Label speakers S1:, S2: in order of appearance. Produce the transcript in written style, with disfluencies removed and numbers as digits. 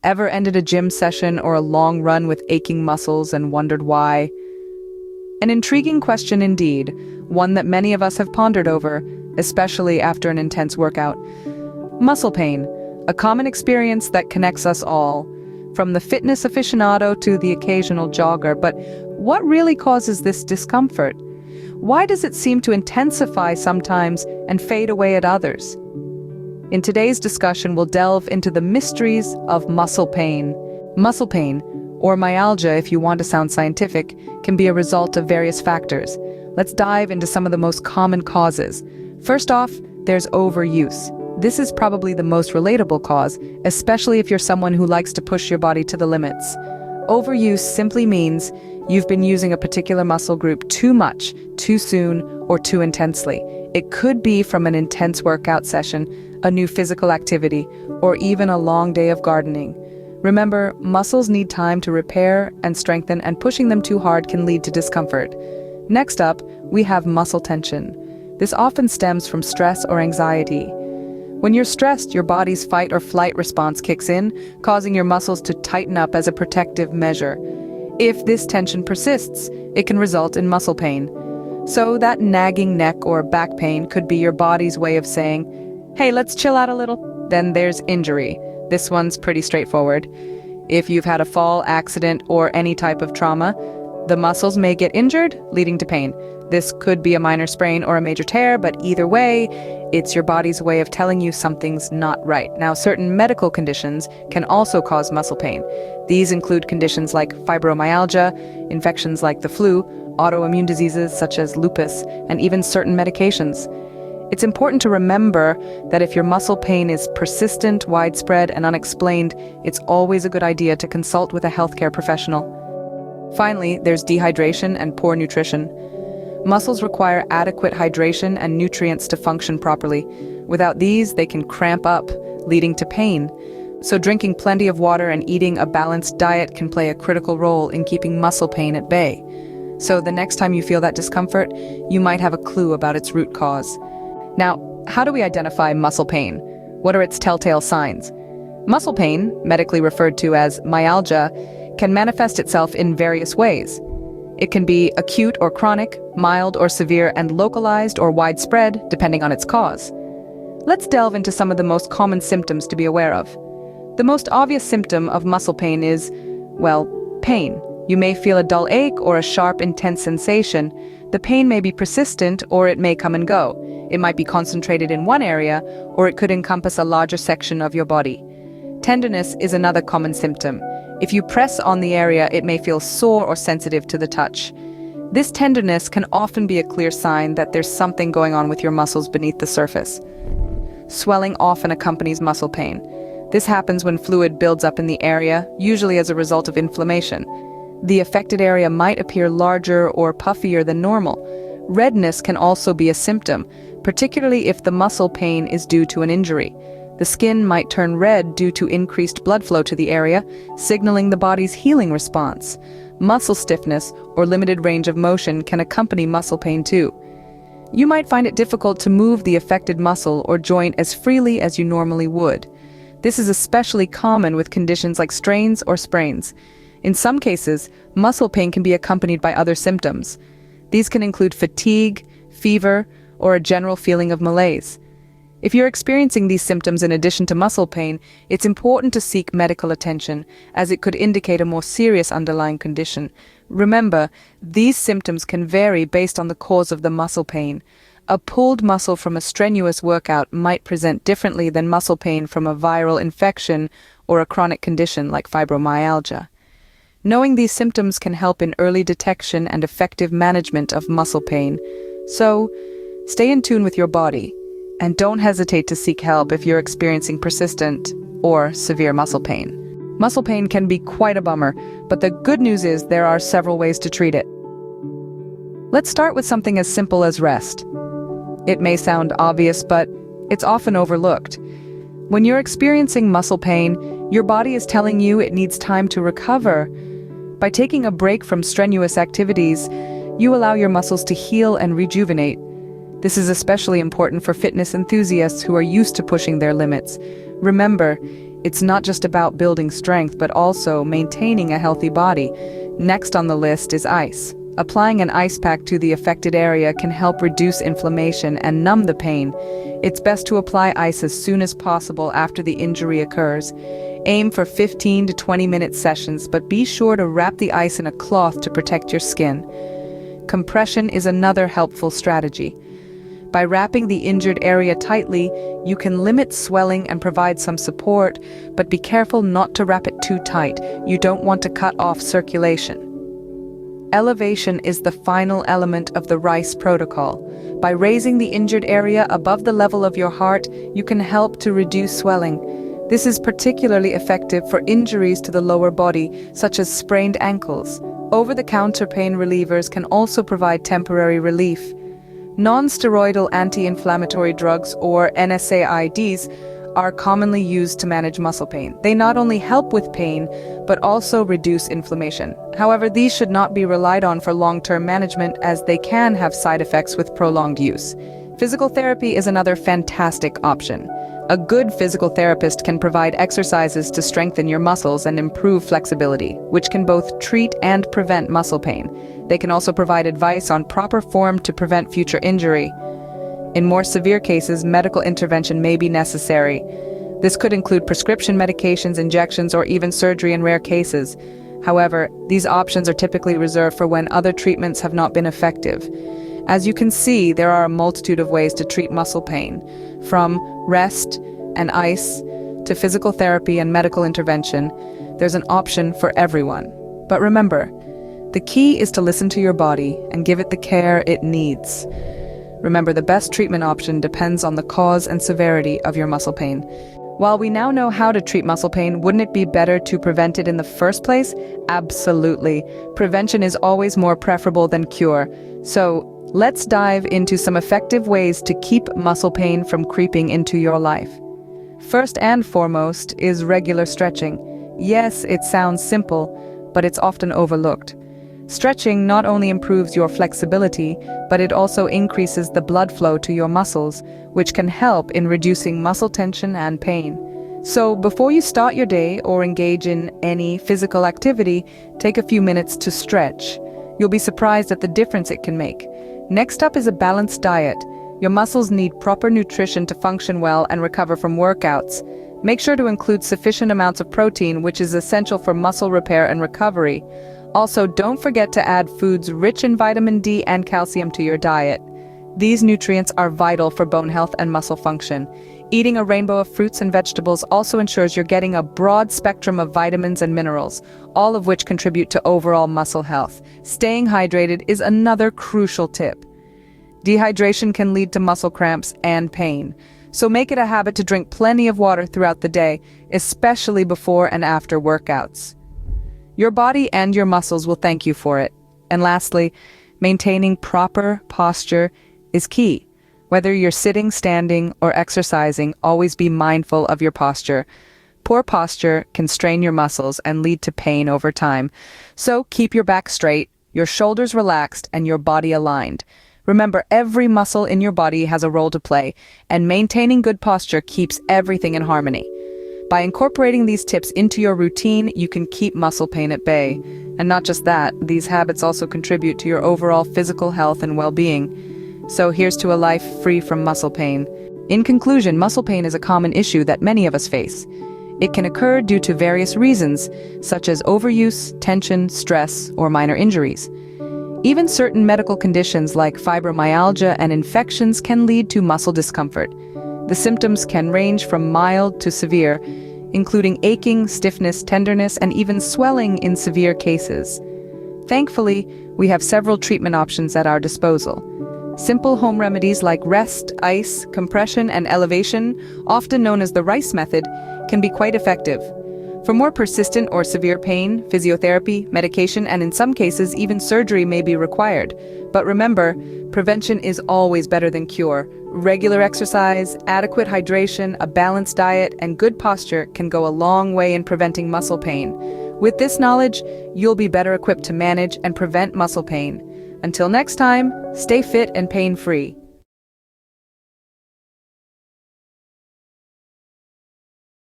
S1: Ever ended a gym session or a long run with aching muscles and wondered why? An intriguing question indeed, one that many of us have pondered over, especially after an intense workout. Muscle pain, a common experience that connects us all, from the fitness aficionado to the occasional jogger. But what really causes this discomfort? Why does it seem to intensify sometimes and fade away at others? In today's discussion, we'll delve into the mysteries of muscle pain. Muscle pain, or myalgia if you want to sound scientific, can be a result of various factors. Let's dive into some of the most common causes. First off, there's overuse. This is probably the most relatable cause, especially if you're someone who likes to push your body to the limits. Overuse simply means you've been using a particular muscle group too much, too soon, or too intensely. It could be from an intense workout session, a new physical activity, or even a long day of gardening. Remember, muscles need time to repair and strengthen, and pushing them too hard can lead to discomfort. Next up, we have muscle tension. This often stems from stress or anxiety. When you're stressed, your body's fight or flight response kicks in, causing your muscles to tighten up as a protective measure. If this tension persists, it can result in muscle pain. So that nagging neck or back pain could be your body's way of saying, "Hey, let's chill out a little." Then there's injury. This one's pretty straightforward. If you've had a fall, accident, or any type of trauma, the muscles may get injured, leading to pain. This could be a minor sprain or a major tear, but either way, it's your body's way of telling you something's not right. Now, certain medical conditions can also cause muscle pain. These include conditions like fibromyalgia, infections like the flu, autoimmune diseases such as lupus, and even certain medications. It's important to remember that if your muscle pain is persistent, widespread, and unexplained, it's always a good idea to consult with a healthcare professional. Finally, there's dehydration and poor nutrition. Muscles require adequate hydration and nutrients to function properly. Without these, they can cramp up, leading to pain. So drinking plenty of water and eating a balanced diet can play a critical role in keeping muscle pain at bay. So the next time you feel that discomfort, you might have a clue about its root cause. Now, how do we identify muscle pain? What are its telltale signs? Muscle pain, medically referred to as myalgia, can manifest itself in various ways. It can be acute or chronic, mild or severe, and localized or widespread, depending on its cause. Let's delve into some of the most common symptoms to be aware of. The most obvious symptom of muscle pain is, well, pain. You may feel a dull ache or a sharp, intense sensation. The pain may be persistent or it may come and go. It might be concentrated in one area, or it could encompass a larger section of your body. Tenderness is another common symptom. If you press on the area, it may feel sore or sensitive to the touch. This tenderness can often be a clear sign that there's something going on with your muscles beneath the surface. Swelling often accompanies muscle pain. This happens when fluid builds up in the area, usually as a result of inflammation. The affected area might appear larger or puffier than normal. Redness can also be a symptom, particularly if the muscle pain is due to an injury. The skin might turn red due to increased blood flow to the area, signaling the body's healing response. Muscle stiffness or limited range of motion can accompany muscle pain too. You might find it difficult to move the affected muscle or joint as freely as you normally would. This is especially common with conditions like strains or sprains. In some cases, muscle pain can be accompanied by other symptoms. These can include fatigue, fever, or a general feeling of malaise. If you're experiencing these symptoms in addition to muscle pain, it's important to seek medical attention, as it could indicate a more serious underlying condition. Remember, these symptoms can vary based on the cause of the muscle pain. A pulled muscle from a strenuous workout might present differently than muscle pain from a viral infection or a chronic condition like fibromyalgia. Knowing these symptoms can help in early detection and effective management of muscle pain. So, stay in tune with your body. And don't hesitate to seek help if you're experiencing persistent or severe muscle pain. Muscle pain can be quite a bummer, but the good news is there are several ways to treat it. Let's start with something as simple as rest. It may sound obvious, but it's often overlooked. When you're experiencing muscle pain, your body is telling you it needs time to recover. By taking a break from strenuous activities, you allow your muscles to heal and rejuvenate. This is especially important for fitness enthusiasts who are used to pushing their limits. Remember, It's not just about building strength, but also maintaining a healthy body. Next on the list is ice. Applying an ice pack to the affected area can help reduce inflammation and numb the pain. It's best to apply ice as soon as possible after the injury occurs. Aim for 15 to 20-minute sessions, but be sure to wrap the ice in a cloth to protect your skin. Compression is another helpful strategy. By wrapping the injured area tightly, you can limit swelling and provide some support, but be careful not to wrap it too tight. You don't want to cut off circulation. Elevation is the final element of the RICE protocol. By raising the injured area above the level of your heart, you can help to reduce swelling. This is particularly effective for injuries to the lower body, such as sprained ankles. Over-the-counter pain relievers can also provide temporary relief. Non-steroidal anti-inflammatory drugs, or NSAIDs, are commonly used to manage muscle pain. They not only help with pain, but also reduce inflammation. However, these should not be relied on for long-term management, as they can have side effects with prolonged use. Physical therapy is another fantastic option. A good physical therapist can provide exercises to strengthen your muscles and improve flexibility, which can both treat and prevent muscle pain. They can also provide advice on proper form to prevent future injury. In more severe cases, medical intervention may be necessary. This could include prescription medications, injections, or even surgery in rare cases. However, these options are typically reserved for when other treatments have not been effective. As you can see, there are a multitude of ways to treat muscle pain, from rest and ice to physical therapy and medical intervention. There's an option for everyone. But remember, the key is to listen to your body and give it the care it needs. Remember, the best treatment option depends on the cause and severity of your muscle pain. While we now know how to treat muscle pain, wouldn't it be better to prevent it in the first place? Absolutely. Prevention is always more preferable than cure. So, let's dive into some effective ways to keep muscle pain from creeping into your life. First and foremost is regular stretching. Yes, it sounds simple, but it's often overlooked. Stretching not only improves your flexibility, but it also increases the blood flow to your muscles, which can help in reducing muscle tension and pain. So before you start your day or engage in any physical activity, take a few minutes to stretch. You'll be surprised at the difference it can make. Next up is a balanced diet. Your muscles need proper nutrition to function well and recover from workouts. Make sure to include sufficient amounts of protein, which is essential for muscle repair and recovery. Also, don't forget to add foods rich in vitamin D and calcium to your diet. These nutrients are vital for bone health and muscle function. Eating a rainbow of fruits and vegetables also ensures you're getting a broad spectrum of vitamins and minerals, all of which contribute to overall muscle health. Staying hydrated is another crucial tip. Dehydration can lead to muscle cramps and pain, so make it a habit to drink plenty of water throughout the day, especially before and after workouts. Your body and your muscles will thank you for it. And lastly, maintaining proper posture is key. Whether you're sitting, standing, or exercising, always be mindful of your posture. Poor posture can strain your muscles and lead to pain over time. So keep your back straight, your shoulders relaxed, and your body aligned. Remember, every muscle in your body has a role to play, and maintaining good posture keeps everything in harmony. By incorporating these tips into your routine, you can keep muscle pain at bay. And not just that, these habits also contribute to your overall physical health and well-being. So here's to a life free from muscle pain. In conclusion, muscle pain is a common issue that many of us face. It can occur due to various reasons, such as overuse, tension, stress, or minor injuries. Even certain medical conditions like fibromyalgia and infections can lead to muscle discomfort. The symptoms can range from mild to severe, including aching, stiffness, tenderness, and even swelling in severe cases. Thankfully, we have several treatment options at our disposal. Simple home remedies like rest, ice, compression, and elevation, often known as the RICE method, can be quite effective. For more persistent or severe pain, physiotherapy, medication, and in some cases, even surgery may be required. But remember, prevention is always better than cure. Regular exercise, adequate hydration, a balanced diet, and good posture can go a long way in preventing muscle pain. With this knowledge, you'll be better equipped to manage and prevent muscle pain. Until next time, stay fit and pain-free.